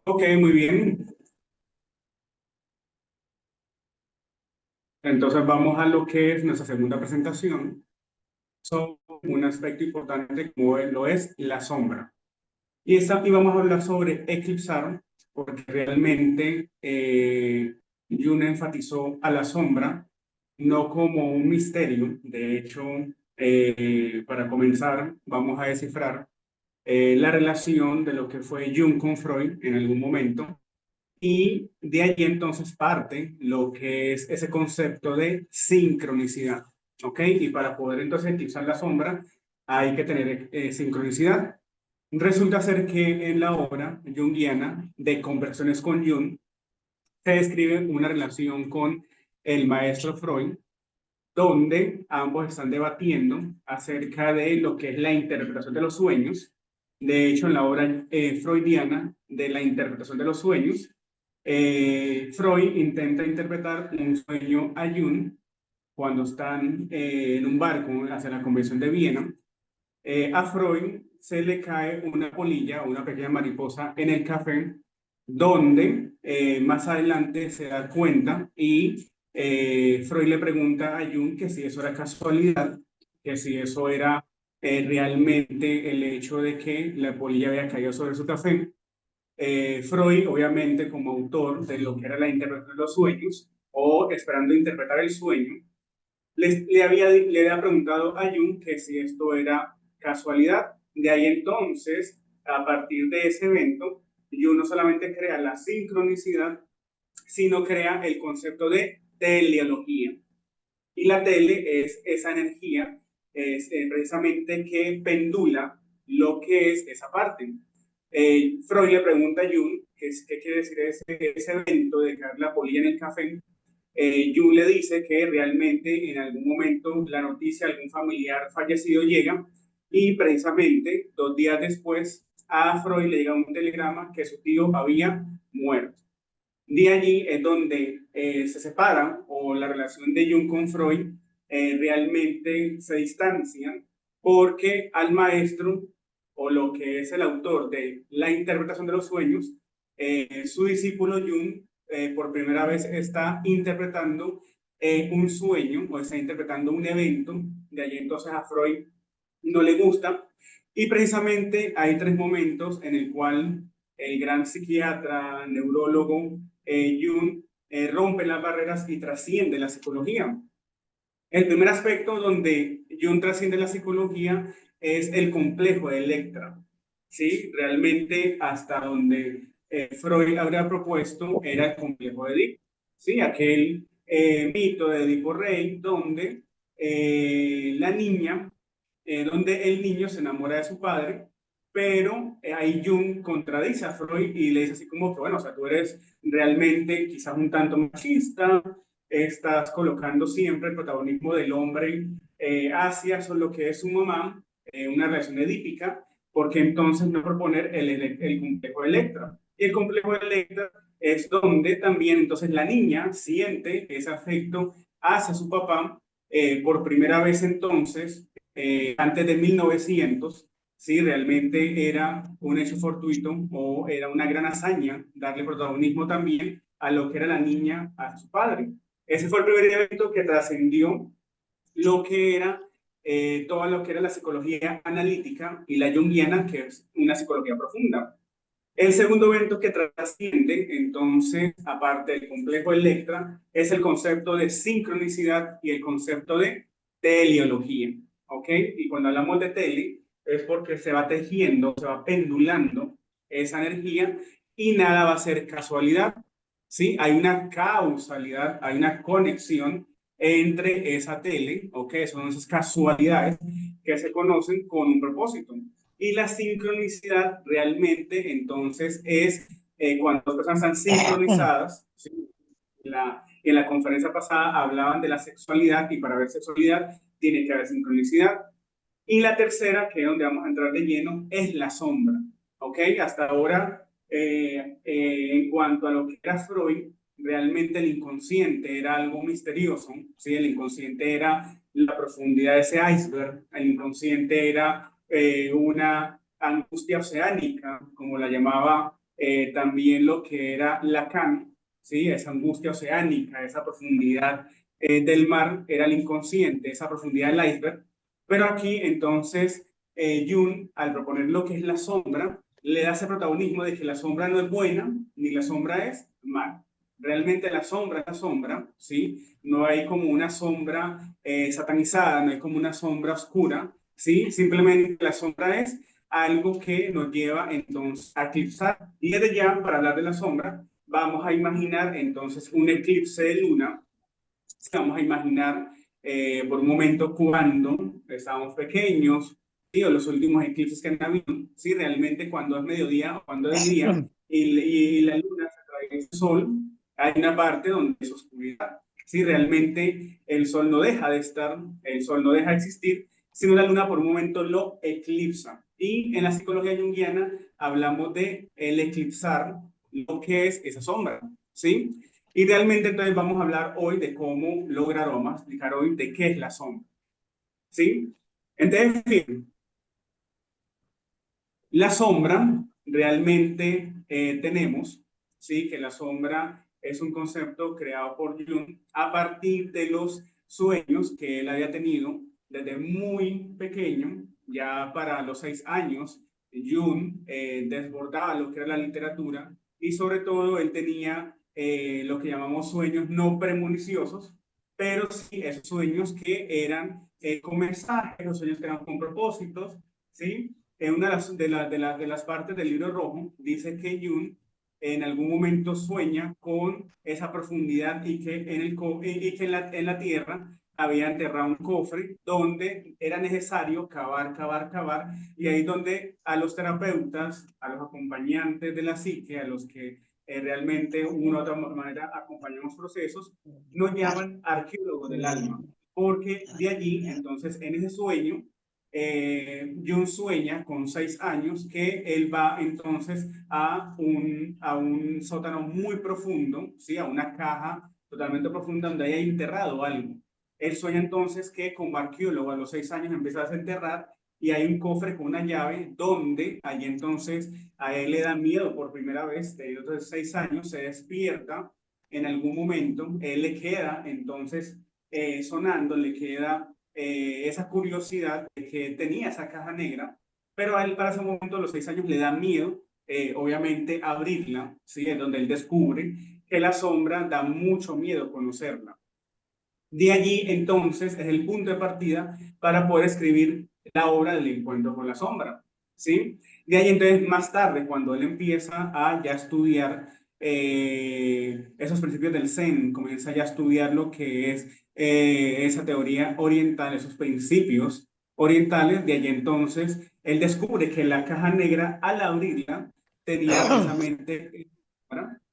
Ok, muy bien. Entonces vamos a lo que es nuestra segunda presentación sobre un aspecto importante como lo es la sombra. Y vamos a hablar sobre eclipsar, porque realmente Jung enfatizó a la sombra no como un misterio. De hecho, para comenzar, vamos a descifrar la relación de lo que fue Jung con Freud en algún momento. Y de allí entonces parte lo que es ese concepto de sincronicidad, ¿ok? Y para poder entonces eclipsar la sombra hay que tener sincronicidad. Resulta ser que en la obra junguiana de Conversaciones con Jung se describe una relación con el maestro Freud, donde ambos están debatiendo acerca de lo que es la interpretación de los sueños. De hecho, en la obra freudiana de la interpretación de los sueños, Freud intenta interpretar un sueño a Jung cuando están en un barco hacia la Convención de Viena. A Freud se le cae una polilla, una pequeña mariposa en el café, donde más adelante se da cuenta y Freud le pregunta a Jung que si eso era casualidad, que si eso era realmente el hecho de que la polilla había caído sobre su café. Freud, obviamente, como autor de lo que era la interpretación de los sueños, o esperando interpretar el sueño, le había preguntado a Jung que si esto era casualidad. De ahí entonces, a partir de ese evento, Jung no solamente crea la sincronicidad, sino crea el concepto de teleología. Y la tele es esa energía, es precisamente que pendula lo que es esa parte. Freud le pregunta a Jung qué quiere decir ese evento de caer la polilla en el café. Jung le dice que realmente en algún momento la noticia de algún familiar fallecido llega y precisamente 2 días después a Freud le llega un telegrama que su tío había muerto. De allí es donde se separan o la relación de Jung con Freud realmente se distancian porque al maestro o lo que es el autor de la interpretación de los sueños, su discípulo Jung por primera vez está interpretando un sueño o está interpretando un evento. De allí entonces a Freud no le gusta y precisamente hay 3 momentos en el cual el gran psiquiatra, neurólogo Jung rompe las barreras y trasciende la psicología. El primer aspecto donde Jung trasciende la psicología es el complejo de Electra. ¿Sí? Realmente hasta donde Freud habría propuesto era el complejo de Edipo. ¿Sí? Aquel mito de Edipo Rey donde la niña, donde el niño se enamora de su padre, pero ahí Jung contradice a Freud y le dice así como que, bueno, o sea, tú eres realmente quizás un tanto machista, estás colocando siempre el protagonismo del hombre hacia lo que es su mamá, una relación edípica, porque entonces no proponer el complejo de Electra. Y el complejo de Electra es donde también entonces la niña siente ese afecto hacia su papá por primera vez entonces, antes de 1900, si realmente era un hecho fortuito o era una gran hazaña darle protagonismo también a lo que era la niña, a su padre. Ese fue el primer evento que trascendió lo que era todo lo que era la psicología analítica y la junguiana, que es una psicología profunda. El segundo evento que trasciende, entonces, aparte del complejo Electra, es el concepto de sincronicidad y el concepto de teleología. ¿Ok? Y cuando hablamos de tele, es porque se va tejiendo, se va pendulando esa energía y nada va a ser casualidad. ¿Sí? Hay una causalidad, hay una conexión entre esa tele, ¿ok? Son esas casualidades que se conocen con un propósito. Y la sincronicidad realmente entonces es cuando dos personas están sincronizadas. ¿Sí? En la conferencia pasada hablaban de la sexualidad y para ver sexualidad tiene que haber sincronicidad. Y la tercera, que es donde vamos a entrar de lleno, es la sombra. ¿Ok? Hasta ahora, en cuanto a lo que era Freud, realmente el inconsciente era algo misterioso. ¿Sí? El inconsciente era la profundidad de ese iceberg. El inconsciente era una angustia oceánica, como la llamaba también lo que era Lacan, ¿sí? Esa angustia oceánica, esa profundidad del mar, era el inconsciente, esa profundidad del iceberg. Pero aquí entonces Jung, al proponer lo que es la sombra, le da ese protagonismo de que la sombra no es buena, ni la sombra es mala. Realmente la sombra es la sombra, ¿sí? No hay como una sombra satanizada, no hay como una sombra oscura, ¿sí? Simplemente la sombra es algo que nos lleva entonces a eclipsar. Y desde ya, para hablar de la sombra, vamos a imaginar entonces un eclipse de luna. Vamos a imaginar por un momento cuando estábamos pequeños, ¿sí? O los últimos eclipses que han habido, ¿sí? Realmente cuando es mediodía o cuando es día y la luna se atraviesa el sol, hay una parte donde es oscuridad. Sí, realmente el sol no deja de estar, el sol no deja de existir, sino la luna por un momento lo eclipsa. Y en la psicología junguiana hablamos de el eclipsar lo que es esa sombra, ¿sí? Y realmente entonces vamos a hablar hoy de cómo lograr, o vamos a explicar hoy de qué es la sombra, ¿sí? Entonces, bien, la sombra realmente tenemos, ¿sí? Que la sombra es un concepto creado por Jung a partir de los sueños que él había tenido desde muy pequeño, ya para los 6 años. Jung desbordaba lo que era la literatura y sobre todo él tenía lo que llamamos sueños no premuniciosos, pero sí esos sueños que eran con mensajes, los sueños que eran con propósitos, ¿sí? En una de las partes del libro rojo dice que Jung en algún momento sueña con esa profundidad y que en la tierra había enterrado un cofre donde era necesario cavar, cavar, cavar, y ahí donde a los terapeutas, a los acompañantes de la psique, a los que realmente de una u otra manera acompañamos procesos, nos llaman arqueólogos del alma, porque de allí, entonces, en ese sueño, Jung sueña con 6 años que él va entonces a un sótano muy profundo, ¿sí? A una caja totalmente profunda donde haya enterrado algo. Él sueña entonces que como arqueólogo a los 6 años empieza a desenterrar y hay un cofre con una llave donde allí entonces a él le da miedo por primera vez, de otros 6 años, se despierta en algún momento, él le queda entonces sonando, le queda esa curiosidad de que tenía esa caja negra, pero a él para ese momento, a los 6 años, le da miedo, obviamente, abrirla, ¿sí? Es donde él descubre que la sombra da mucho miedo conocerla. De allí, entonces, es el punto de partida para poder escribir la obra del encuentro con la sombra, ¿sí? De ahí, entonces, más tarde, cuando él empieza a ya estudiar esos principios del Zen, comienza ya a estudiar lo que es esa teoría oriental, esos principios orientales, de allí entonces, él descubre que la caja negra, al abrirla, tenía precisamente,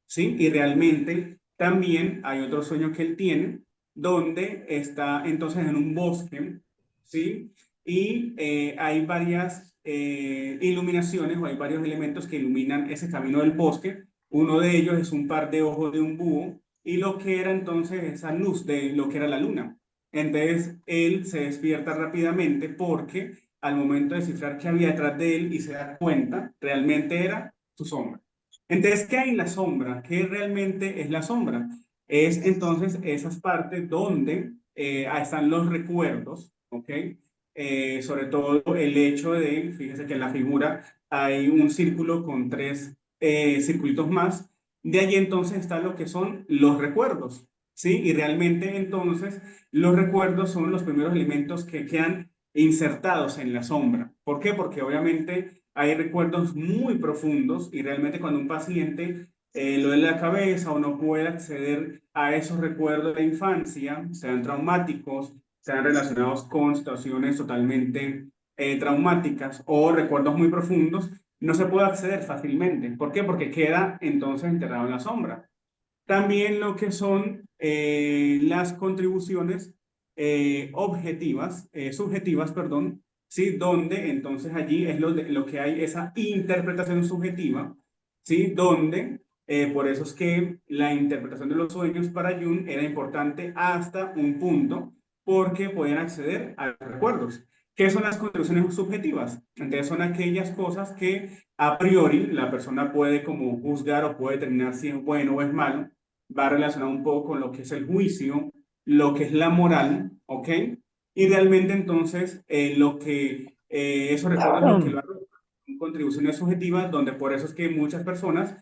¿sí? Y realmente también hay otro sueño que él tiene, donde está entonces en un bosque, ¿sí? Y hay varias iluminaciones o hay varios elementos que iluminan ese camino del bosque. Uno de ellos es un par de ojos de un búho y lo que era entonces esa luz de lo que era la luna. Entonces él se despierta rápidamente porque al momento de descifrar qué había detrás de él y se da cuenta, realmente era su sombra. Entonces, ¿qué hay en la sombra? ¿Qué realmente es la sombra? Es entonces esas partes donde están los recuerdos, ¿ok? Sobre todo el hecho de, fíjese que en la figura hay un círculo con tres circulitos más, de allí entonces está lo que son los recuerdos, ¿sí? Y realmente entonces los recuerdos son los primeros elementos que quedan insertados en la sombra. ¿Por qué? Porque obviamente hay recuerdos muy profundos y realmente cuando un paciente lo de la cabeza o no puede acceder a esos recuerdos de la infancia, sean traumáticos, sean relacionados con situaciones totalmente traumáticas o recuerdos muy profundos, no se puede acceder fácilmente. ¿Por qué? Porque queda entonces enterrado en la sombra. También lo que son las contribuciones objetivas, subjetivas, perdón, ¿sí? Donde entonces allí es lo que hay esa interpretación subjetiva, ¿sí? Donde, por eso es que la interpretación de los sueños para Jung era importante hasta un punto, porque podían acceder a los recuerdos. ¿Qué son las contribuciones subjetivas? Entonces son aquellas cosas que a priori la persona puede como juzgar o puede determinar si es bueno o es malo. Va relacionado un poco con lo que es el juicio, lo que es la moral, ¿ok? Y realmente entonces lo que esos recuerdos lo que lo hacen son contribuciones subjetivas, donde por eso es que muchas personas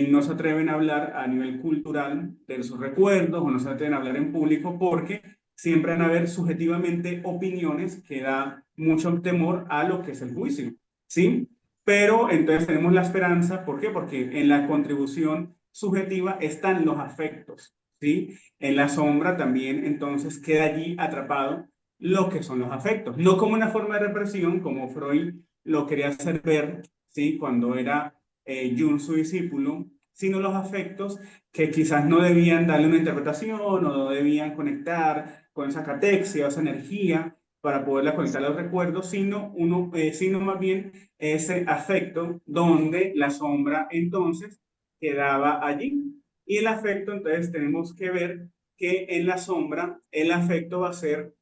no se atreven a hablar a nivel cultural de sus recuerdos o no se atreven a hablar en público porque siempre van a haber subjetivamente opiniones que da mucho temor a lo que es el juicio, ¿sí? Pero entonces tenemos la esperanza, ¿por qué? Porque en la contribución subjetiva están los afectos, ¿sí? En la sombra también entonces queda allí atrapado lo que son los afectos, no como una forma de represión, como Freud lo quería hacer ver, ¿sí? Cuando era Jung su discípulo, sino los afectos que quizás no debían darle una interpretación o no debían conectar con esa catexia o esa energía para poderla conectar a los recuerdos, sino más bien ese afecto donde la sombra entonces quedaba allí. Y el afecto, entonces tenemos que ver que en la sombra el afecto va a ser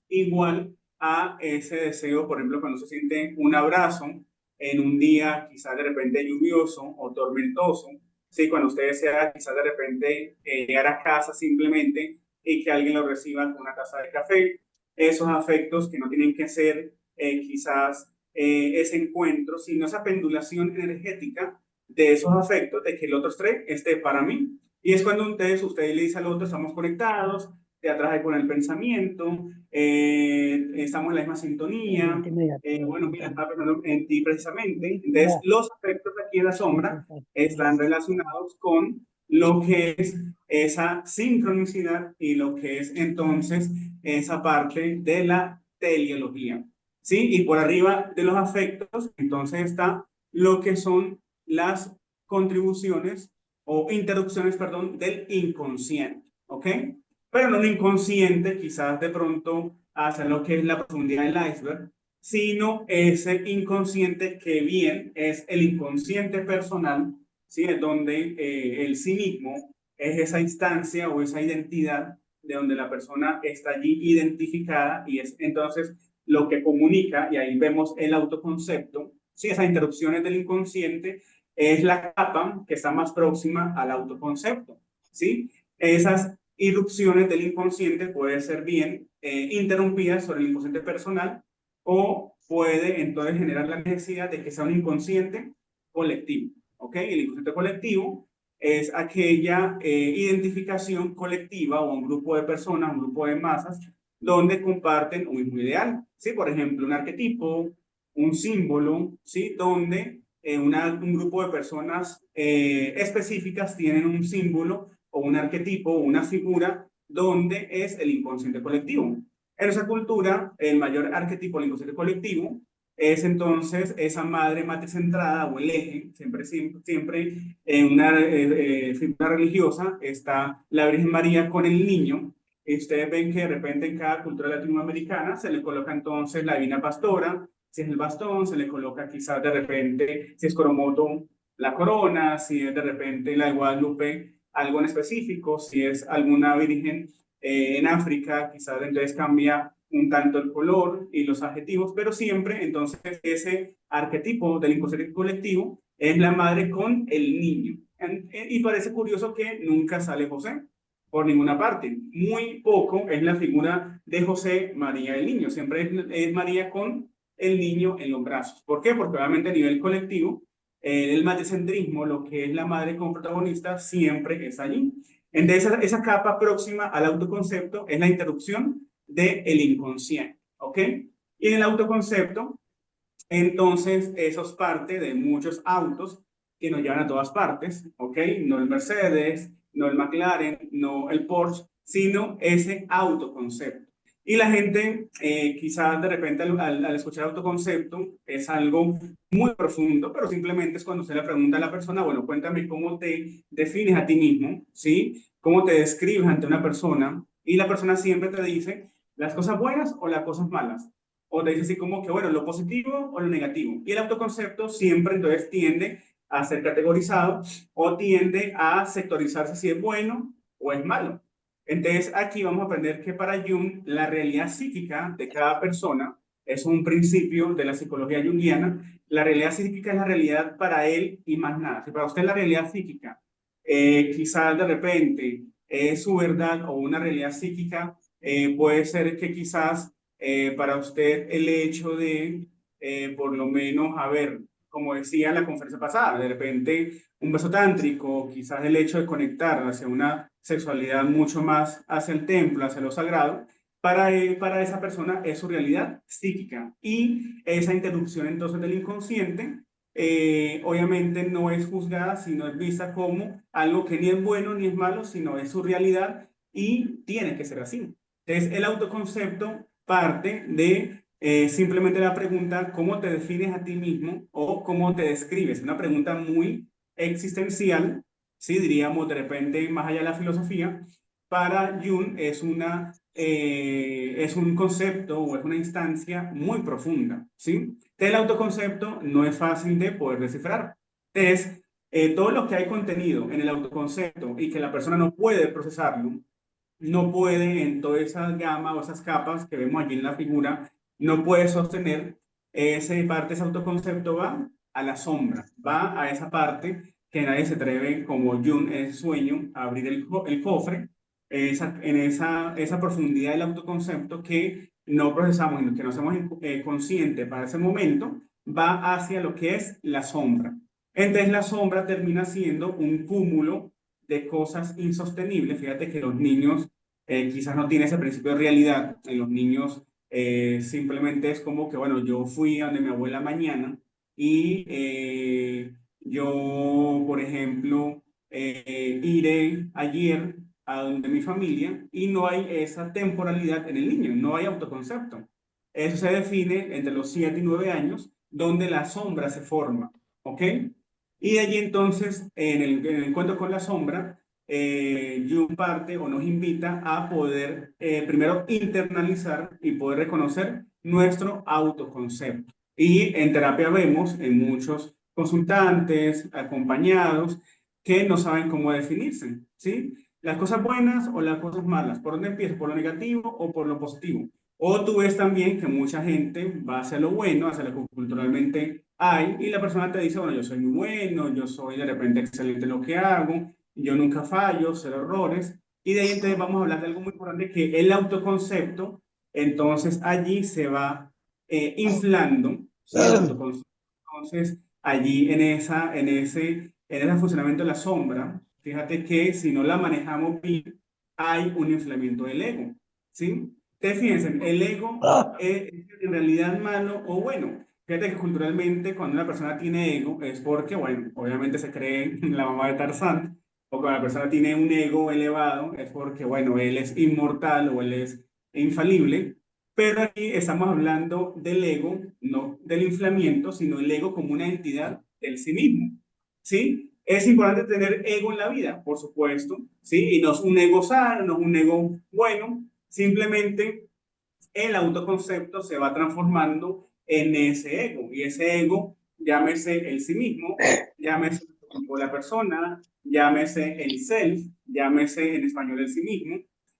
igual a ese deseo, por ejemplo, cuando se siente un abrazo en un día quizás de repente lluvioso o tormentoso, sí, cuando usted desea quizás de repente llegar a casa simplemente y que alguien lo reciba con una taza de café, esos afectos que no tienen que ser quizás ese encuentro, sino esa pendulación energética de esos afectos, de que el otro esté para mí. Y es cuando usted le dice al otro, estamos conectados, te atrae con el pensamiento, estamos en la misma sintonía. Bueno, mira, estaba pensando en ti precisamente. Entonces, los aspectos aquí en la sombra están relacionados con lo que es esa sincronicidad y lo que es entonces esa parte de la teleología. ¿Sí? Y por arriba de los afectos, entonces está lo que son las contribuciones o interrupciones, perdón, del inconsciente. ¿Ok? Pero no un inconsciente, quizás de pronto hacia lo que es la profundidad del iceberg, sino ese inconsciente que bien es el inconsciente personal, ¿sí? Es donde el sí mismo es esa instancia o esa identidad de donde la persona está allí identificada y es entonces lo que comunica, y ahí vemos el autoconcepto, ¿sí? Esas interrupciones del inconsciente es la capa que está más próxima al autoconcepto, ¿sí? Esas irrupciones del inconsciente pueden ser bien interrumpidas sobre el inconsciente personal o puede entonces generar la necesidad de que sea un inconsciente colectivo. ¿Ok? El inconsciente colectivo es aquella identificación colectiva o un grupo de personas, un grupo de masas, donde comparten un mismo ideal. ¿Sí? Por ejemplo, un arquetipo, un símbolo, ¿sí? Donde un grupo de personas específicas tienen un símbolo o un arquetipo o una figura donde es el inconsciente colectivo. En esa cultura, el mayor arquetipo del inconsciente colectivo es entonces esa madre matricentrada o el eje, siempre en una figura religiosa está la Virgen María con el niño. Y ustedes ven que de repente en cada cultura latinoamericana se le coloca entonces la divina pastora, si es el bastón, se le coloca quizás de repente, si es Coromoto, la corona, si es de repente la de Guadalupe, algo en específico, si es alguna virgen en África, quizás entonces cambia un tanto el color y los adjetivos, pero siempre entonces ese arquetipo del inconsciente colectivo es la madre con el niño. Y parece curioso que nunca sale José por ninguna parte. Muy poco es la figura de José María el niño, siempre es María con el niño en los brazos. ¿Por qué? Porque obviamente a nivel colectivo, el matricentrismo, lo que es la madre como protagonista, siempre es allí. Entonces, esa capa próxima al autoconcepto es la interrupción del inconsciente, ¿ok? Y en el autoconcepto, entonces, eso es parte de muchos autos que nos llevan a todas partes, ¿ok? No el Mercedes, no el McLaren, no el Porsche, sino ese autoconcepto. Y la gente, quizás de repente al escuchar autoconcepto, es algo muy profundo, pero simplemente es cuando se le pregunta a la persona, bueno, cuéntame cómo te defines a ti mismo, ¿sí? ¿Cómo te describes ante una persona? Y la persona siempre te dice las cosas buenas o las cosas malas. O te dice así como que, bueno, lo positivo o lo negativo. Y el autoconcepto siempre entonces tiende a ser categorizado o tiende a sectorizarse si es bueno o es malo. Entonces aquí vamos a aprender que para Jung la realidad psíquica de cada persona es un principio de la psicología junguiana. La realidad psíquica es la realidad para él y más nada. Si para usted la realidad psíquica quizás de repente es su verdad o una realidad psíquica, puede ser que quizás para usted el hecho de, por lo menos, a ver, como decía en la conferencia pasada, de repente un beso tántrico, quizás el hecho de conectar hacia una sexualidad mucho más hacia el templo, hacia lo sagrado, para esa persona es su realidad psíquica. Y esa interrupción entonces del inconsciente, obviamente no es juzgada, sino es vista como algo que ni es bueno ni es malo, sino es su realidad y tiene que ser así. Entonces, el autoconcepto parte de simplemente la pregunta, ¿cómo te defines a ti mismo o cómo te describes? Una pregunta muy existencial, ¿sí? Diríamos de repente más allá de la filosofía. Para Jung es un concepto o es una instancia muy profunda, ¿sí? El autoconcepto no es fácil de poder descifrar. Es todo lo que hay contenido en el autoconcepto y que la persona no puede procesarlo, no puede en toda esa gama o esas capas que vemos allí en la figura, no puede sostener esa parte, ese autoconcepto va a la sombra, va a esa parte que nadie se atreve, como Jung en ese sueño, a abrir el cofre, esa profundidad del autoconcepto que no procesamos y que no somos conscientes para ese momento, va hacia lo que es la sombra. Entonces la sombra termina siendo un cúmulo de cosas insostenibles. Fíjate que los niños quizás no tienen ese principio de realidad. En los niños simplemente es como que, bueno, yo fui a donde mi abuela mañana y yo, por ejemplo, iré ayer a donde mi familia y no hay esa temporalidad en el niño, no hay autoconcepto. Eso se define entre los 7 y 9 años, donde la sombra se forma, ¿ok? Y de allí entonces, en el encuentro con la sombra, Jung parte o nos invita a poder primero internalizar y poder reconocer nuestro autoconcepto. Y en terapia vemos en muchos consultantes, acompañados, que no saben cómo definirse, ¿sí? Las cosas buenas o las cosas malas. ¿Por dónde empiezo? ¿Por lo negativo o por lo positivo? O tú ves también que mucha gente va hacia lo bueno, hacia lo que culturalmente hay, y la persona te dice, bueno, yo soy muy bueno, yo soy de repente excelente en lo que hago, yo nunca fallo, cero errores. Y de ahí entonces vamos a hablar de algo muy importante, que el autoconcepto, entonces allí se va inflando, ¿sí? El autoconcepto. Entonces, allí en ese funcionamiento de la sombra, fíjate que si no la manejamos bien, hay un inflamiento del ego, ¿sí? Te fíjense, el ego es en realidad malo o bueno. Fíjate que culturalmente cuando una persona tiene ego es porque, bueno, obviamente se cree la mamá de Tarzán, o cuando la persona tiene un ego elevado es porque, bueno, él es inmortal o él es infalible. Pero aquí estamos hablando del ego, no del inflamiento, sino el ego como una entidad del sí mismo. ¿Sí? Es importante tener ego en la vida, por supuesto, ¿sí? Y no es un ego sano, no es un ego bueno, simplemente el autoconcepto se va transformando en ese ego. Y ese ego, llámese el sí mismo, llámese la persona, llámese el self, llámese en español el sí mismo,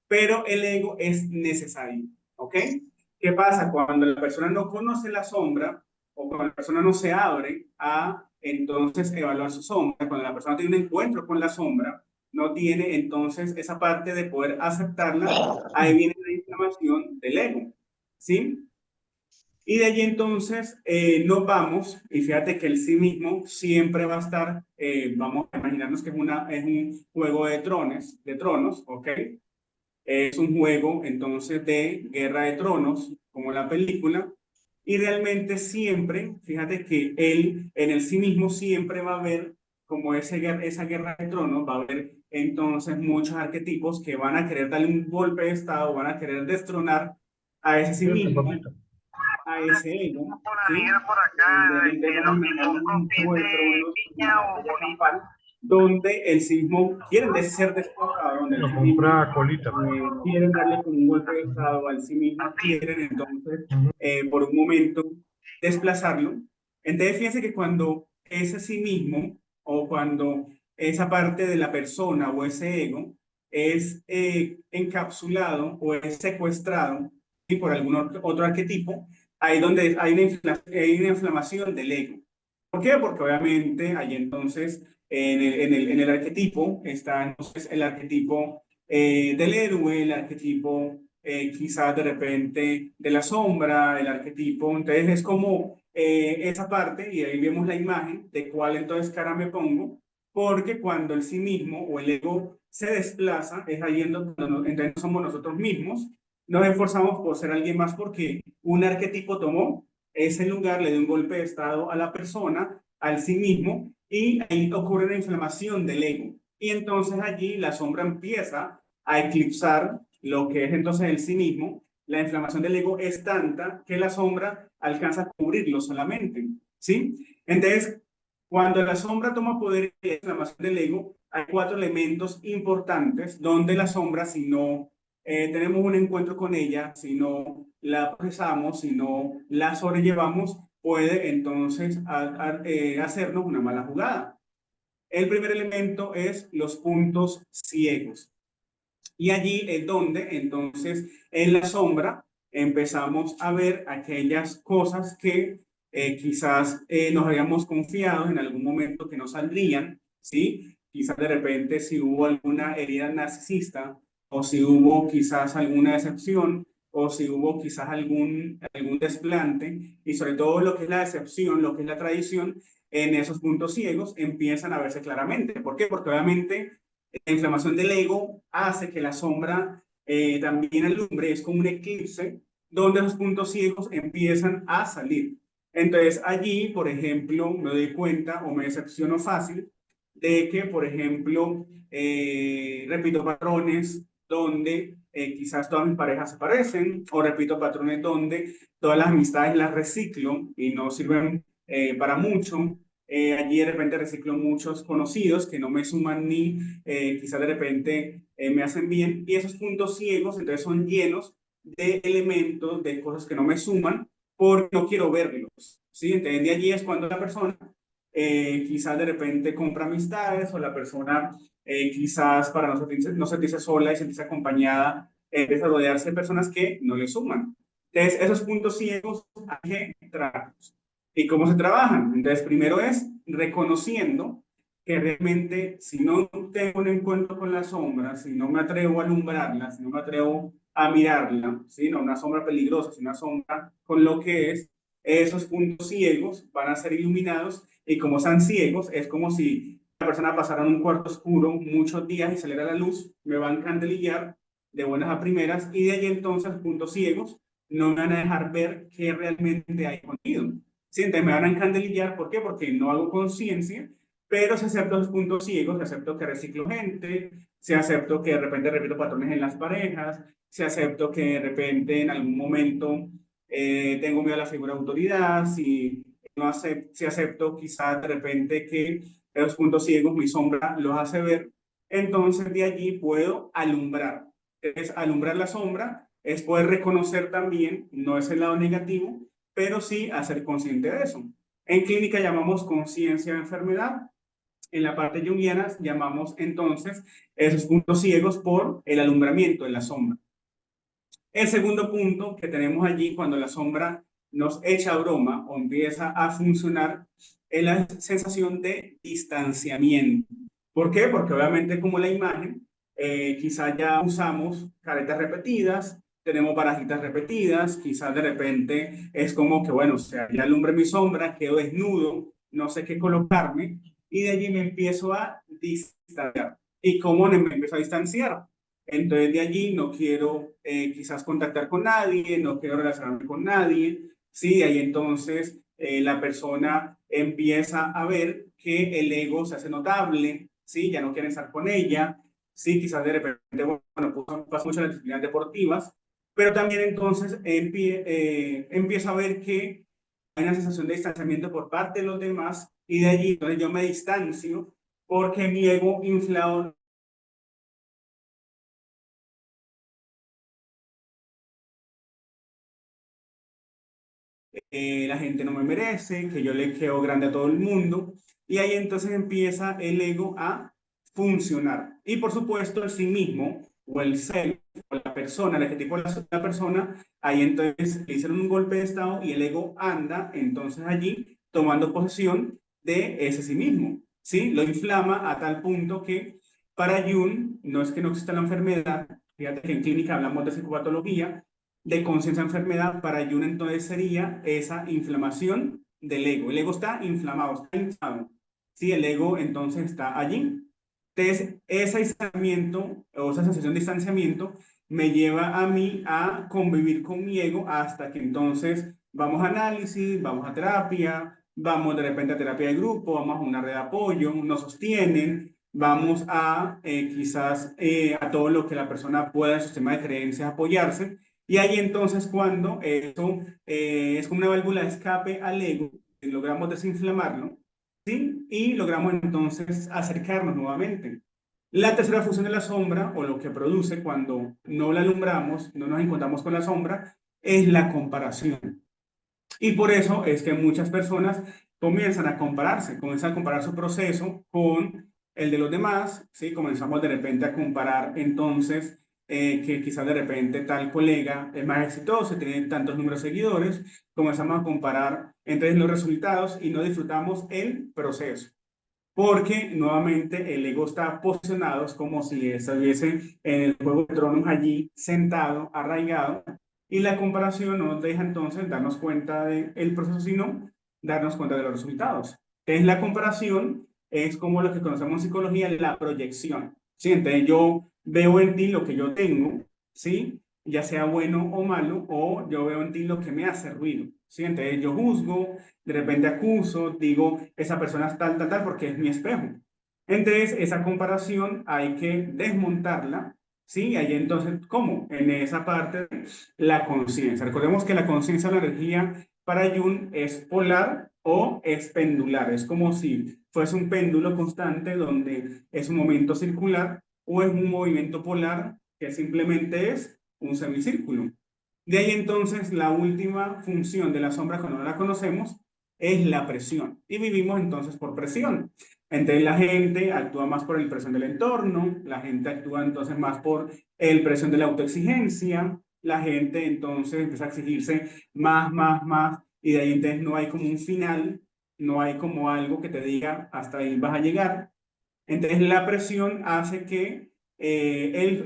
pero el ego es necesario. ¿Ok? ¿Qué pasa? Cuando la persona no conoce la sombra o cuando la persona no se abre a entonces evaluar su sombra, cuando la persona tiene un encuentro con la sombra, no tiene entonces esa parte de poder aceptarla, ahí viene la inflamación del ego, ¿sí? Y de allí entonces nos vamos, y fíjate que el sí mismo siempre va a estar, vamos a imaginarnos que es un juego de tronos, ¿ok? Es un juego entonces de Guerra de Tronos, como la película, y realmente siempre, fíjate que él en el sí mismo siempre va a haber como esa Guerra de Tronos, va a haber entonces muchos arquetipos que van a querer darle un golpe de estado, van a querer destronar a ese sí Cuídate, mismo, papito. a ese ego, Una ¿sí? amiga por acá de De que vamos a los imaginar tipos un juego de compiten tronos, niña una o batalla bonita. campal, donde el sismo quieren ser desplazado, donde el Lo sismo compra Colita. quieren darle como un golpe de Ujú, estado al sí mismo, Así. quieren entonces ujú. por un momento desplazarlo. Entonces fíjense que cuando ese sí mismo o cuando esa parte de la persona o ese ego es encapsulado o es secuestrado y por algún otro arquetipo, ahí donde hay una inflamación del ego. ¿Por qué? Porque obviamente ahí entonces en el arquetipo está entonces el arquetipo del héroe, el arquetipo quizás de repente de la sombra, el arquetipo, entonces es como esa parte y ahí vemos la imagen de cuál entonces cara me pongo, porque cuando el sí mismo o el ego se desplaza, es ahí en donde entonces somos nosotros mismos, nos esforzamos por ser alguien más porque un arquetipo tomó ese lugar, le dio un golpe de estado a la persona, al sí mismo, y ahí ocurre la inflamación del ego. Y entonces allí la sombra empieza a eclipsar lo que es entonces el sí mismo. La inflamación del ego es tanta que la sombra alcanza a cubrirlo solamente, ¿sí? Entonces, cuando la sombra toma poder y la inflamación del ego, hay cuatro elementos importantes donde la sombra, si no tenemos un encuentro con ella, si no la procesamos, si no la sobrellevamos, puede entonces hacernos una mala jugada. El primer elemento es los puntos ciegos. Y allí es donde entonces en la sombra empezamos a ver aquellas cosas que quizás nos habíamos confiado en algún momento que no saldrían, ¿sí? Quizás de repente si hubo alguna herida narcisista o si hubo quizás alguna decepción o si hubo quizás algún desplante y sobre todo lo que es la decepción, lo que es la tradición, en esos puntos ciegos empiezan a verse claramente. ¿Por qué? Porque obviamente la inflamación del ego hace que la sombra también alumbre, es como un eclipse donde los puntos ciegos empiezan a salir. Entonces allí, por ejemplo, me doy cuenta o me decepciono fácil de que, por ejemplo, repito patrones donde quizás todas mis parejas se parecen, o repito patrones donde todas las amistades las reciclo y no sirven para mucho. Allí de repente reciclo muchos conocidos que no me suman ni quizás de repente me hacen bien. Y esos puntos ciegos entonces son llenos de elementos, de cosas que no me suman porque no quiero verlos. ¿Sí? Entonces de allí es cuando la persona quizás de repente compra amistades o la persona quizás para no sentirse sola y sentirse acompañada, empieza a rodearse de personas que no le suman. Entonces, esos puntos ciegos hay que tratarlos. ¿Y cómo se trabajan? Entonces, primero es reconociendo que realmente si no tengo un encuentro con la sombra, si no me atrevo a alumbrarla, si no me atrevo a mirarla, ¿sí? No una sombra peligrosa, sino una sombra con lo que es, esos puntos ciegos van a ser iluminados y como están ciegos, es como si la persona pasara en un cuarto oscuro muchos días y saliera la luz, me van a encandelillar de buenas a primeras y de ahí entonces puntos ciegos no me van a dejar ver qué realmente hay conmigo. Sí, entonces me van a encandelillar, ¿por qué? Porque no hago conciencia, pero si acepto los puntos ciegos, si acepto que reciclo gente, si acepto que de repente repito patrones en las parejas, si acepto que de repente en algún momento tengo miedo a la figura de autoridad, si acepto quizás de repente que los puntos ciegos, mi sombra los hace ver, entonces de allí puedo alumbrar. Es alumbrar la sombra, es poder reconocer también, no es el lado negativo, pero sí hacer consciente de eso. En clínica llamamos conciencia de enfermedad. En la parte junguiana llamamos entonces esos puntos ciegos por el alumbramiento en la sombra. El segundo punto que tenemos allí cuando la sombra nos echa broma o empieza a funcionar es la sensación de distanciamiento. ¿Por qué? Porque obviamente como la imagen, quizás ya usamos caretas repetidas, tenemos barajitas repetidas, quizás de repente es como que, bueno, o sea, ya alumbré mi sombra, quedo desnudo, no sé qué colocarme, y de allí me empiezo a distanciar. ¿Y cómo me empiezo a distanciar? Entonces de allí no quiero quizás contactar con nadie, no quiero relacionarme con nadie, ¿sí? De ahí entonces la persona empieza a ver que el ego se hace notable, ¿sí? Ya no quieren estar con ella, ¿sí? Quizás de repente, bueno, pasa mucho en las disciplinas deportivas, pero también entonces empieza a ver que hay una sensación de distanciamiento por parte de los demás y de allí entonces yo me distancio porque mi ego inflado la gente no me merece, que yo le quedo grande a todo el mundo. Y ahí entonces empieza el ego a funcionar. Y por supuesto, el sí mismo o el celo o la persona, el arquetipo de la persona, ahí entonces le hicieron un golpe de estado y el ego anda entonces allí tomando posesión de ese sí mismo, ¿sí? Lo inflama a tal punto que para Jung no es que no exista la enfermedad, fíjate que en clínica hablamos de psicopatología, de conciencia enfermedad, para Jung entonces sería esa inflamación del ego. El ego está inflamado, está hinchado. Sí, el ego entonces está allí. Entonces, ese aislamiento o esa sensación de distanciamiento me lleva a mí a convivir con mi ego hasta que entonces vamos a análisis, vamos a terapia, vamos de repente a terapia de grupo, vamos a una red de apoyo, nos sostienen, vamos a quizás a todo lo que la persona pueda en su sistema de creencias apoyarse. Y ahí entonces cuando eso es como una válvula de escape al ego, logramos desinflamarlo, ¿sí? Y logramos entonces acercarnos nuevamente. La tercera función de la sombra, o lo que produce cuando no la alumbramos, no nos encontramos con la sombra, es la comparación. Y por eso es que muchas personas comienzan a compararse, comienzan a comparar su proceso con el de los demás, ¿sí? Comenzamos de repente a comparar entonces que quizás de repente tal colega es más exitoso, tiene tantos números de seguidores, comenzamos a comparar entre los resultados y no disfrutamos el proceso. Porque nuevamente el ego está posicionado, es como si estuviese en el Juego de Tronos allí sentado, arraigado, y la comparación no nos deja entonces darnos cuenta del proceso, sino darnos cuenta de los resultados. Entonces la comparación es como lo que conocemos en psicología, la proyección. ¿Sí? Entonces yo veo en ti lo que yo tengo, ¿sí? Ya sea bueno o malo, o yo veo en ti lo que me hace ruido. ¿Sí? Entonces yo juzgo, de repente acuso, digo, esa persona es tal, tal, tal, porque es mi espejo. Entonces, esa comparación hay que desmontarla, ¿sí? Ahí entonces, ¿cómo? En esa parte, la conciencia. Recordemos que la conciencia, la energía, para Jung es polar o es pendular. Es como si fuese un péndulo constante donde es un momento circular o es un movimiento polar que simplemente es un semicírculo. De ahí entonces la última función de la sombra cuando no la conocemos es la presión. Y vivimos entonces por presión. Entonces la gente actúa más por el presión del entorno, la gente actúa entonces más por el presión de la autoexigencia, la gente entonces empieza a exigirse más, más, más, y de ahí entonces no hay como un final, no hay como algo que te diga hasta ahí vas a llegar. Entonces la presión hace que el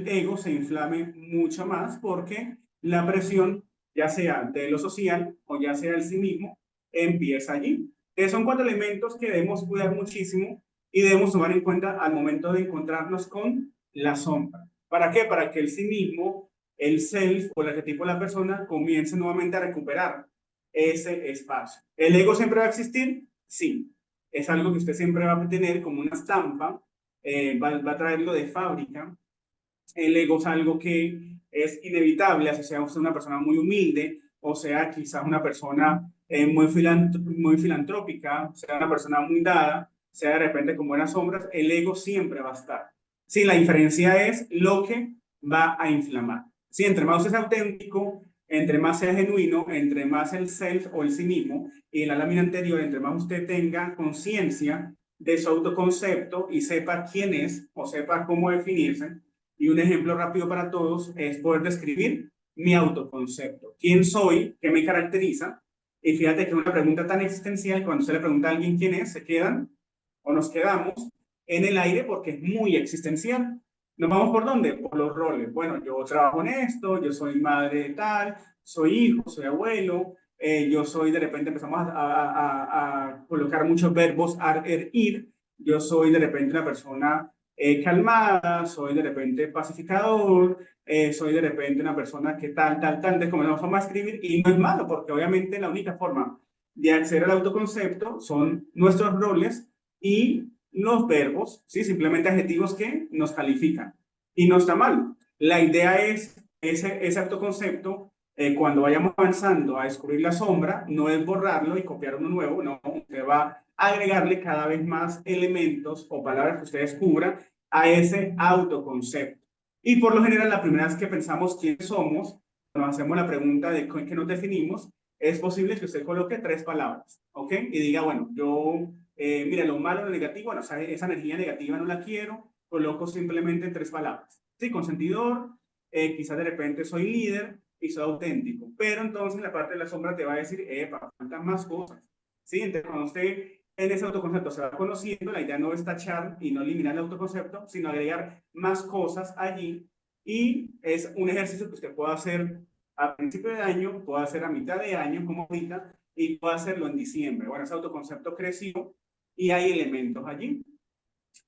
ego se inflame mucho más porque la presión, ya sea de lo social o ya sea el sí mismo, empieza allí. Son cuatro elementos que debemos cuidar muchísimo y debemos tomar en cuenta al momento de encontrarnos con la sombra. ¿Para qué? Para que el sí mismo, el self o el arquetipo de la persona comience nuevamente a recuperar ese espacio. ¿El ego siempre va a existir? Sí, es algo que usted siempre va a tener como una estampa, va a traerlo de fábrica. El ego es algo que es inevitable, así sea usted una persona muy humilde, o sea, quizás una persona muy filantrópica, sea una persona muy dada, sea de repente con buenas sombras, el ego siempre va a estar. Sí, la diferencia es lo que va a inflamar. Sí, entre más usted es auténtico, entre más sea genuino, entre más el self o el sí mismo, y en la lámina anterior, entre más usted tenga conciencia de su autoconcepto y sepa quién es o sepa cómo definirse, y un ejemplo rápido para todos es poder describir mi autoconcepto. ¿Quién soy? ¿Qué me caracteriza? Y fíjate que una pregunta tan existencial, cuando se le pregunta a alguien quién es, se quedan o nos quedamos en el aire porque es muy existencial. ¿Nos vamos por dónde? Por los roles. Bueno, yo trabajo en esto, yo soy madre de tal, soy hijo, soy abuelo, yo soy, de repente empezamos a colocar muchos verbos, ar, er, ir. Yo soy de repente una persona calmada, soy de repente pacificador, soy de repente una persona que tal, tal, tal, de como forma de escribir, y no es malo, porque obviamente la única forma de acceder al autoconcepto son nuestros roles y los verbos, ¿sí? Simplemente adjetivos que nos califican. Y no está mal. La idea es ese autoconcepto, cuando vayamos avanzando a descubrir la sombra, no es borrarlo y copiar uno nuevo, no, usted va a agregarle cada vez más elementos o palabras que usted descubra a ese autoconcepto. Y por lo general, la primera vez que pensamos quién somos, nos hacemos la pregunta de qué nos definimos, es posible que usted coloque tres palabras, ¿ok? Y diga, bueno, yo, mira, lo malo, lo negativo, bueno, esa energía negativa no la quiero, coloco simplemente tres palabras. Sí, consentidor, quizás de repente soy líder y soy auténtico, pero entonces la parte de la sombra te va a decir, faltan más cosas. Sí, entonces cuando usted en ese autoconcepto se va conociendo, la idea no es tachar y no eliminar el autoconcepto, sino agregar más cosas allí, y es un ejercicio que usted puede hacer a principio de año, puede hacer a mitad de año, como ahorita, y puede hacerlo en diciembre. Bueno, ese autoconcepto creció y hay elementos allí.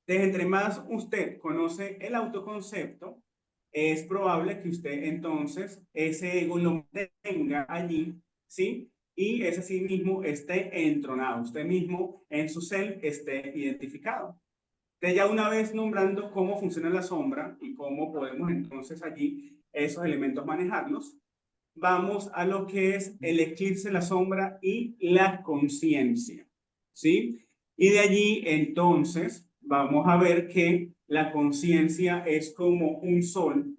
Entonces, entre más usted conoce el autoconcepto, es probable que usted entonces ese ego lo tenga allí, ¿sí? Y ese sí mismo esté entronado, usted mismo en su self esté identificado. Entonces, ya una vez nombrando cómo funciona la sombra y cómo podemos entonces allí esos elementos manejarlos, vamos a lo que es el eclipse, la sombra y la conciencia, ¿sí? Y de allí entonces vamos a ver que la conciencia es como un sol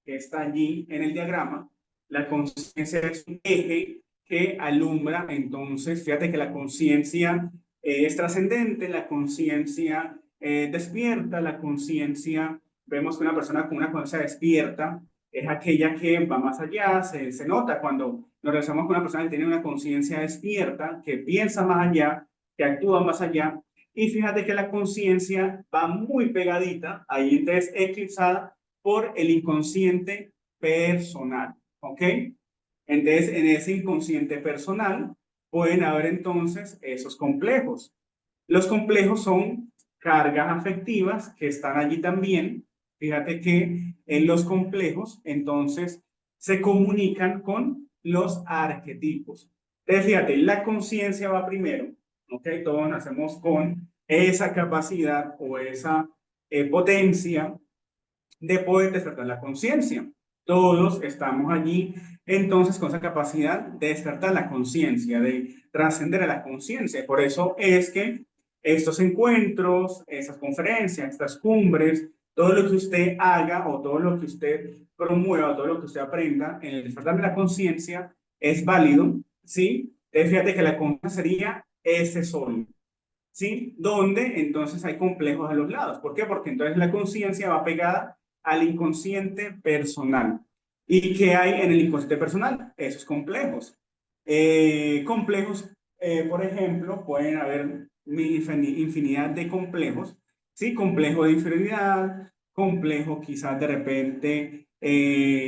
que está allí en el diagrama. La conciencia es un eje que alumbra, entonces fíjate que la conciencia es trascendente, la conciencia despierta, la conciencia, vemos que una persona con una conciencia despierta es aquella que va más allá, se nota cuando nos relacionamos con una persona que tiene una conciencia despierta, que piensa más allá, que actúa más allá. Y fíjate que la conciencia va muy pegadita, ahí entonces eclipsada por el inconsciente personal, ¿ok? Entonces, en ese inconsciente personal pueden haber entonces esos complejos. Los complejos son cargas afectivas que están allí también. Fíjate que en los complejos, entonces, se comunican con los arquetipos. Entonces, fíjate, la conciencia va primero, ¿ok? Todos nacemos con esa capacidad o esa potencia de poder despertar la conciencia. Todos estamos allí, entonces, con esa capacidad de despertar la conciencia, de trascender a la conciencia. Por eso es que estos encuentros, esas conferencias, estas cumbres, todo lo que usted haga o todo lo que usted promueva, todo lo que usted aprenda en el despertar de la conciencia es válido, ¿sí? Fíjate que la conciencia sería ese sol, ¿sí? Donde entonces hay complejos a los lados. ¿Por qué? Porque entonces la conciencia va pegada al inconsciente personal. ¿Y qué hay en el inconsciente personal? Esos complejos. Complejos, por ejemplo, pueden haber infinidad de complejos, ¿sí? Complejo de inferioridad, complejo quizás de repente,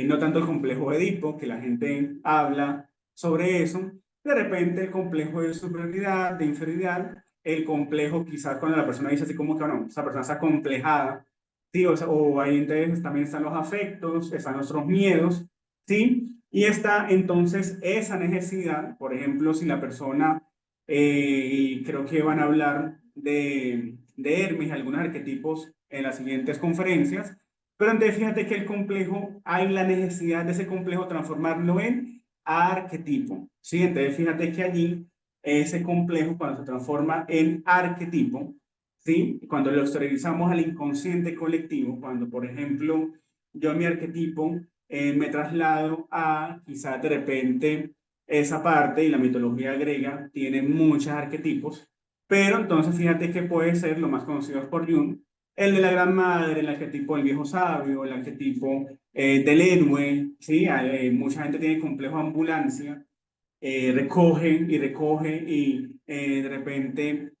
no tanto el complejo de Edipo, que la gente habla sobre eso, de repente el complejo de superioridad, de inferioridad, el complejo quizás cuando la persona dice así como que, bueno, esa persona está complejada, ¿sí? O ahí entonces también están los afectos, están nuestros miedos, ¿sí? Y está entonces esa necesidad, por ejemplo, si la persona, y creo que van a hablar de Hermes, algunos arquetipos en las siguientes conferencias, pero entonces fíjate que el complejo, hay la necesidad de ese complejo transformarlo en arquetipo, ¿sí? Entonces fíjate que allí ese complejo cuando se transforma en arquetipo, ¿sí? Cuando lo exteriorizamos al inconsciente colectivo, cuando por ejemplo yo mi arquetipo me traslado a quizás de repente esa parte, y la mitología griega tiene muchos arquetipos, pero entonces fíjate que puede ser lo más conocido por Jung, el de la gran madre, el arquetipo del viejo sabio, el arquetipo del héroe, ¿sí? Mucha gente tiene complejo de ambulancia, recoge y recoge y de repente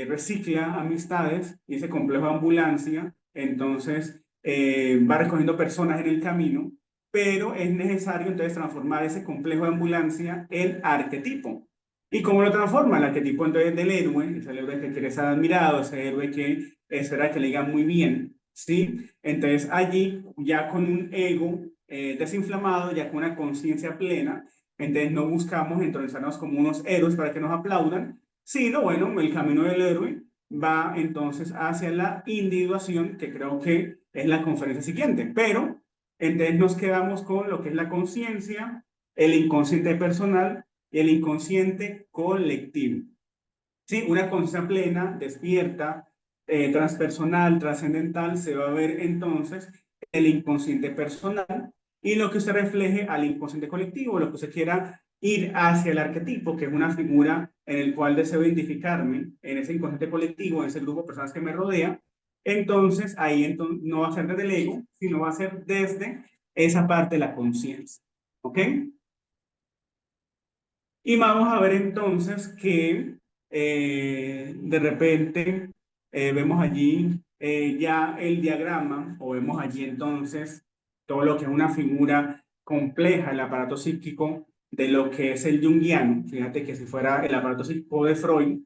recicla amistades y ese complejo de ambulancia, entonces va recogiendo personas en el camino, pero es necesario entonces transformar ese complejo de ambulancia en arquetipo. ¿Y cómo lo transforma? El arquetipo entonces del héroe, es el héroe que quiere ser admirado, ese héroe que espera que le digan muy bien, ¿sí? Entonces allí ya con un ego desinflamado, ya con una conciencia plena, entonces no buscamos entronizarnos como unos héroes para que nos aplaudan, sino bueno, el camino del héroe va entonces hacia la individuación, que creo que es la conferencia siguiente, pero entonces nos quedamos con lo que es la conciencia, el inconsciente personal y el inconsciente colectivo. Sí, una conciencia plena, despierta, transpersonal, trascendental, se va a ver entonces el inconsciente personal y lo que se refleje al inconsciente colectivo, lo que se quiera ir hacia el arquetipo, que es una figura en el cual deseo identificarme en ese inconsciente colectivo, en ese grupo de personas que me rodea, entonces ahí entonces, no va a ser desde el ego, sino va a ser desde esa parte de la conciencia. ¿Ok? Y vamos a ver entonces que de repente vemos allí ya el diagrama, o vemos allí entonces todo lo que es una figura compleja, el aparato psíquico de lo que es el junguiano. Fíjate que si fuera el aparato psíquico de Freud,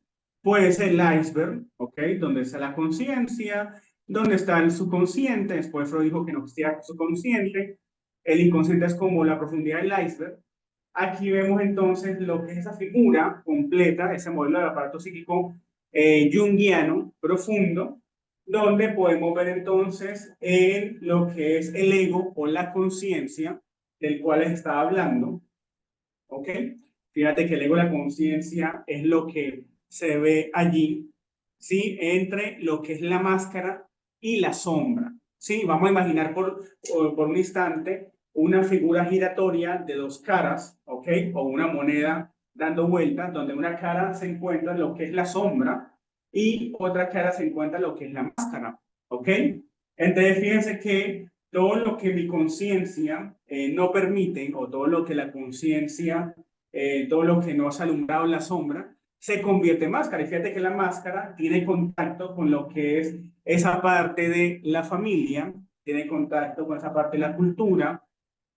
pues el iceberg, ¿ok? Donde está la conciencia, donde está el subconsciente. Después Freud dijo que no existía subconsciente. El inconsciente es como la profundidad del iceberg. Aquí vemos entonces lo que es esa figura completa, ese modelo del aparato psíquico junguiano profundo, donde podemos ver entonces lo que es el ego o la conciencia del cual les estaba hablando. ¿Ok? Fíjate que el ego y la conciencia es lo que se ve allí, ¿sí? Entre lo que es la máscara y la sombra, ¿sí? Vamos a imaginar por un instante una figura giratoria de dos caras, ¿ok? O una moneda dando vueltas, donde una cara se encuentra en lo que es la sombra y otra cara se encuentra en lo que es la máscara, ¿ok? Entonces, fíjense que todo lo que mi conciencia no permite, o todo lo que la conciencia, todo lo que no ha alumbrado en la sombra, se convierte en máscara. Y fíjate que la máscara tiene contacto con lo que es esa parte de la familia, tiene contacto con esa parte de la cultura,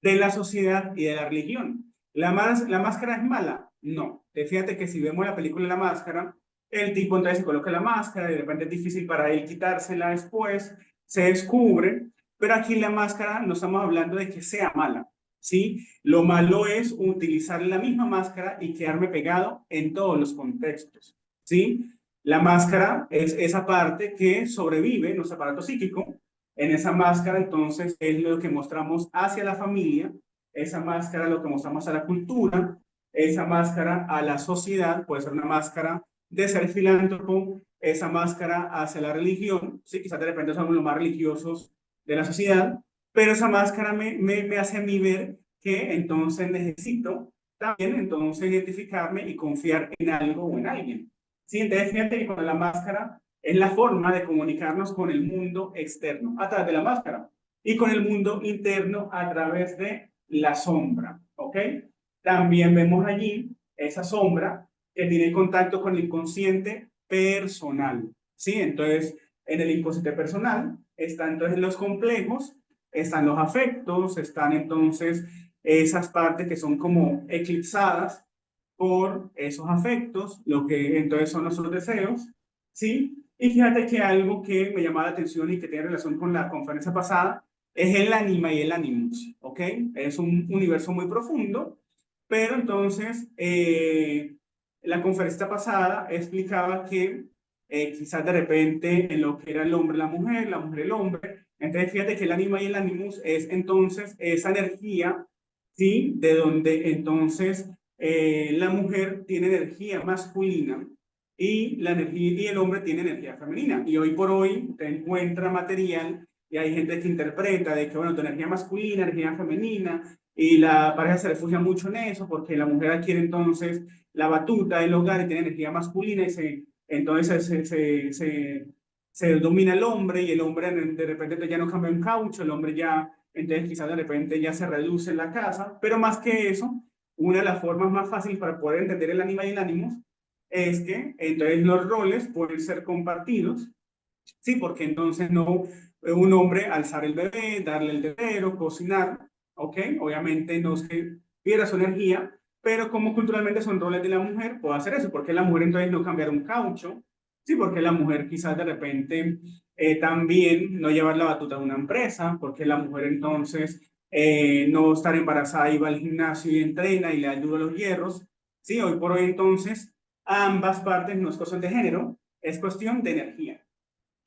de la sociedad y de la religión. ¿La máscara es mala? No. Fíjate que si vemos la película La Máscara, el tipo entonces se coloca la máscara y de repente es difícil para él quitársela después, se descubre, pero aquí la máscara no estamos hablando de que sea mala, ¿sí? Lo malo es utilizar la misma máscara y quedarme pegado en todos los contextos, ¿sí? La máscara es esa parte que sobrevive en nuestro aparato psíquico. En esa máscara, entonces, es lo que mostramos hacia la familia, esa máscara lo que mostramos a la cultura, esa máscara a la sociedad, puede ser una máscara de ser filántropo, esa máscara hacia la religión, sí, quizás de repente somos los más religiosos de la sociedad, pero esa máscara me hace a mí ver que entonces necesito también entonces identificarme y confiar en algo o en alguien. Sí, entonces fíjate que con la máscara es la forma de comunicarnos con el mundo externo a través de la máscara y con el mundo interno a través de la sombra, ¿ok? También vemos allí esa sombra que tiene contacto con el inconsciente personal, ¿sí? Entonces, en el inconsciente personal están entonces los complejos, están los afectos, están entonces esas partes que son como eclipsadas por esos afectos, lo que entonces son nuestros deseos, ¿sí? Y fíjate que algo que me llama la atención y que tiene relación con la conferencia pasada es el ánima y el animus, ¿ok? Es un universo muy profundo, pero entonces la conferencia pasada explicaba que quizás de repente en lo que era el hombre la mujer el hombre, entonces fíjate que el ánima y el animus es entonces esa energía, ¿sí? De donde entonces la mujer tiene energía masculina y la energía y el hombre tiene energía femenina. Y hoy por hoy te encuentra material y hay gente que interpreta de que, bueno, tu energía masculina, energía femenina, y la pareja se refugia mucho en eso porque la mujer adquiere entonces la batuta del hogar y tiene energía masculina y entonces se domina el hombre y el hombre de repente ya no cambia un caucho, el hombre ya, entonces quizás de repente ya se reduce en la casa, pero más que eso, una de las formas más fáciles para poder entender el ánima y el ánimos es que entonces los roles pueden ser compartidos, sí, porque entonces no un hombre alzar el bebé, darle el tetero, cocinar, ¿ok? Obviamente no es que pierda su energía, pero como culturalmente son roles de la mujer, puede hacer eso, porque la mujer entonces no cambiar un caucho, sí, porque la mujer quizás de repente también no llevar la batuta de una empresa, porque la mujer entonces no estar embarazada y va al gimnasio y entrena y le ayuda a los hierros, sí, hoy por hoy entonces ambas partes no es cuestión de género, es cuestión de energía.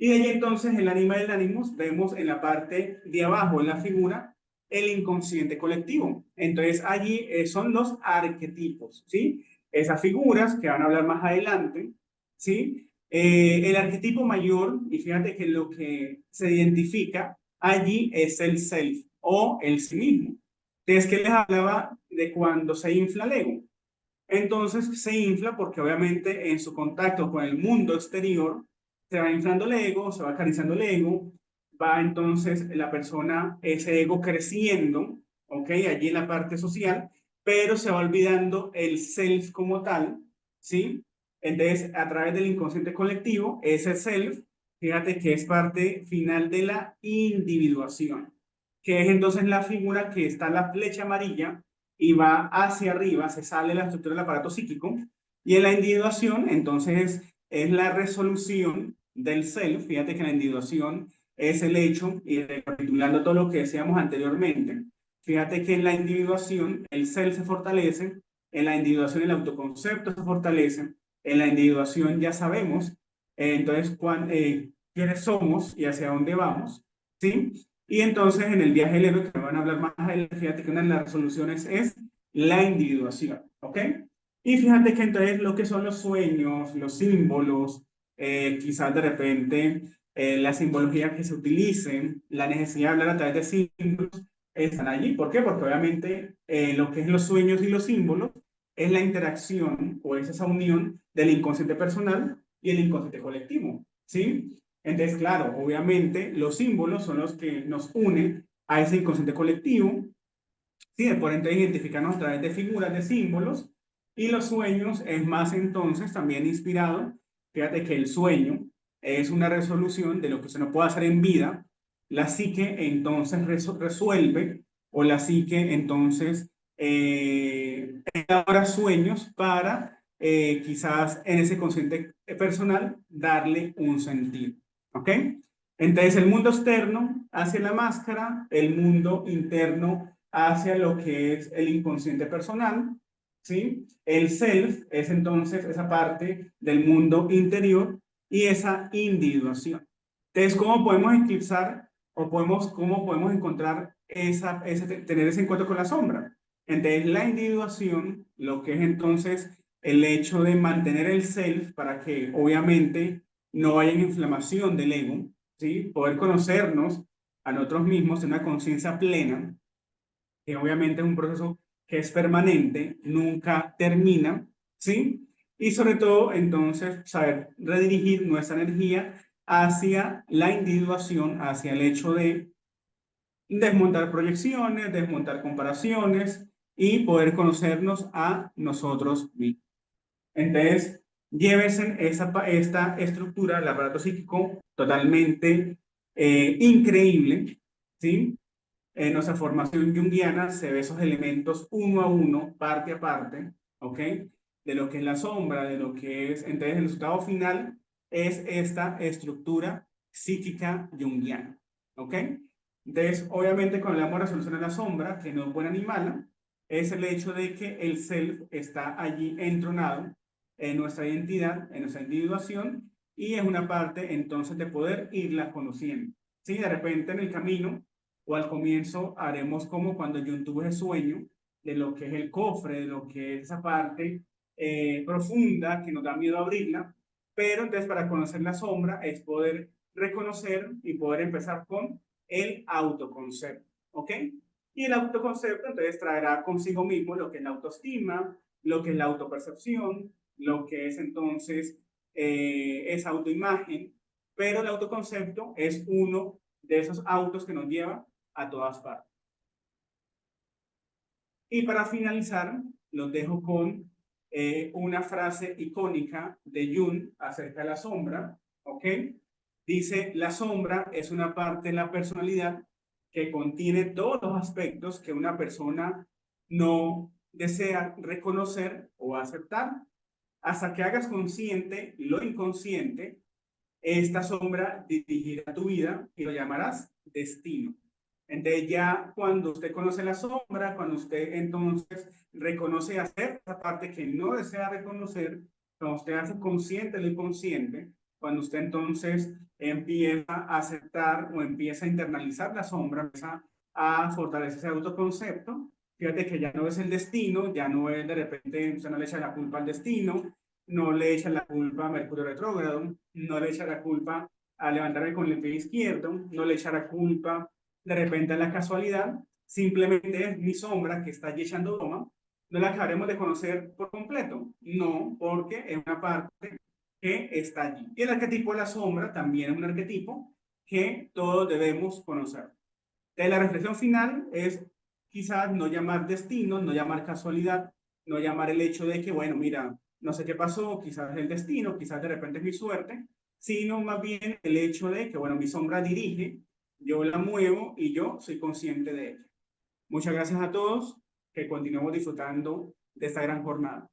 Y de ahí entonces el ánima del ánimos vemos en la parte de abajo en la figura el inconsciente colectivo. Entonces allí son los arquetipos, ¿sí? Esas figuras que van a hablar más adelante, ¿sí? El arquetipo mayor, y fíjate que lo que se identifica allí es el self o el sí mismo. Entonces, que les hablaba de cuando se infla el ego. Entonces se infla porque obviamente en su contacto con el mundo exterior se va inflando el ego, se va acariciando el ego, va entonces la persona, ese ego creciendo, ¿ok? Allí en la parte social, pero se va olvidando el self como tal, ¿sí? Entonces, a través del inconsciente colectivo, ese self, fíjate que es parte final de la individuación, que es entonces la figura que está la flecha amarilla y va hacia arriba, se sale la estructura del aparato psíquico, y en la individuación, entonces, es la resolución del self. Fíjate que la individuación es el hecho, y recapitulando todo lo que decíamos anteriormente, fíjate que en la individuación el self se fortalece, en la individuación el autoconcepto se fortalece, en la individuación ya sabemos, entonces, quiénes somos y hacia dónde vamos, ¿sí? Y entonces en el viaje del héroe, que me van a hablar más adelante, fíjate que una de las resoluciones es la individuación, ¿ok? Y fíjate que entonces lo que son los sueños, los símbolos, quizás de repente la simbología que se utilicen, la necesidad de hablar a través de símbolos, están allí. ¿Por qué? Porque obviamente lo que es los sueños y los símbolos es la interacción o es esa unión del inconsciente personal y el inconsciente colectivo, ¿sí? Entonces, claro, obviamente los símbolos son los que nos unen a ese inconsciente colectivo, ¿sí? Por ende, identificarnos a través de figuras, de símbolos, y los sueños es más entonces también inspirado. Fíjate que el sueño es una resolución de lo que se no puede hacer en vida. La psique entonces resuelve, o la psique entonces elabora sueños para quizás en ese consciente personal darle un sentido. ¿Ok? Entonces el mundo externo hacia la máscara, el mundo interno hacia lo que es el inconsciente personal, ¿sí? El self es entonces esa parte del mundo interior y esa individuación. Entonces, ¿cómo podemos eclipsar o cómo podemos encontrar tener ese encuentro con la sombra? Entonces, la individuación, lo que es entonces el hecho de mantener el self para que obviamente no haya inflamación del ego, ¿sí? Poder conocernos a nosotros mismos en una conciencia plena, que obviamente es un proceso que es permanente, nunca termina, ¿sí? Y sobre todo, entonces, saber redirigir nuestra energía hacia la individuación, hacia el hecho de desmontar proyecciones, desmontar comparaciones y poder conocernos a nosotros mismos. Entonces, llévese esta estructura del aparato psíquico totalmente increíble, ¿sí? En nuestra formación junguiana se ve esos elementos uno a uno, parte a parte, ¿ok? De lo que es la sombra, de lo que es. Entonces, el resultado final es esta estructura psíquica junguiana, ¿ok? Entonces, obviamente, cuando hablamos de resolución de la sombra, que no es buena ni mala, es el hecho de que el self está allí entronado en nuestra identidad, en nuestra individuación, y es una parte entonces de poder irla conociendo. Sí, de repente en el camino o al comienzo haremos como cuando yo tuve ese sueño de lo que es el cofre, de lo que es esa parte profunda que nos da miedo abrirla, pero entonces para conocer la sombra es poder reconocer y poder empezar con el autoconcepto, ¿ok? Y el autoconcepto entonces traerá consigo mismo lo que es la autoestima, lo que es la autopercepción, lo que es entonces esa autoimagen, pero el autoconcepto es uno de esos autos que nos lleva a todas partes. Y para finalizar, los dejo con una frase icónica de Jung acerca de la sombra, ¿ok? Dice, la sombra es una parte de la personalidad que contiene todos los aspectos que una persona no desea reconocer o aceptar. Hasta que hagas consciente lo inconsciente, esta sombra dirigirá tu vida y lo llamarás destino. Entonces ya cuando usted conoce la sombra, cuando usted entonces reconoce hacer esa parte que no desea reconocer, cuando usted hace consciente lo inconsciente, cuando usted entonces empieza a aceptar o empieza a internalizar la sombra, empieza a fortalecer ese autoconcepto, fíjate que ya no es el destino, ya no es de repente, usted no le echa la culpa al destino, no le echa la culpa a Mercurio retrógrado, no le echa la culpa a levantarme con el pie izquierdo, no le echa la culpa de repente a la casualidad, simplemente es mi sombra que está allí echando broma, no la acabaremos de conocer por completo, no, porque es una parte que está allí. Y el arquetipo de la sombra también es un arquetipo que todos debemos conocer. La reflexión final es quizás no llamar destino, no llamar casualidad, no llamar el hecho de que, bueno, mira, no sé qué pasó, quizás es el destino, quizás de repente es mi suerte, sino más bien el hecho de que, bueno, mi sombra dirige, yo la muevo y yo soy consciente de ella. Muchas gracias a todos, que continuemos disfrutando de esta gran jornada.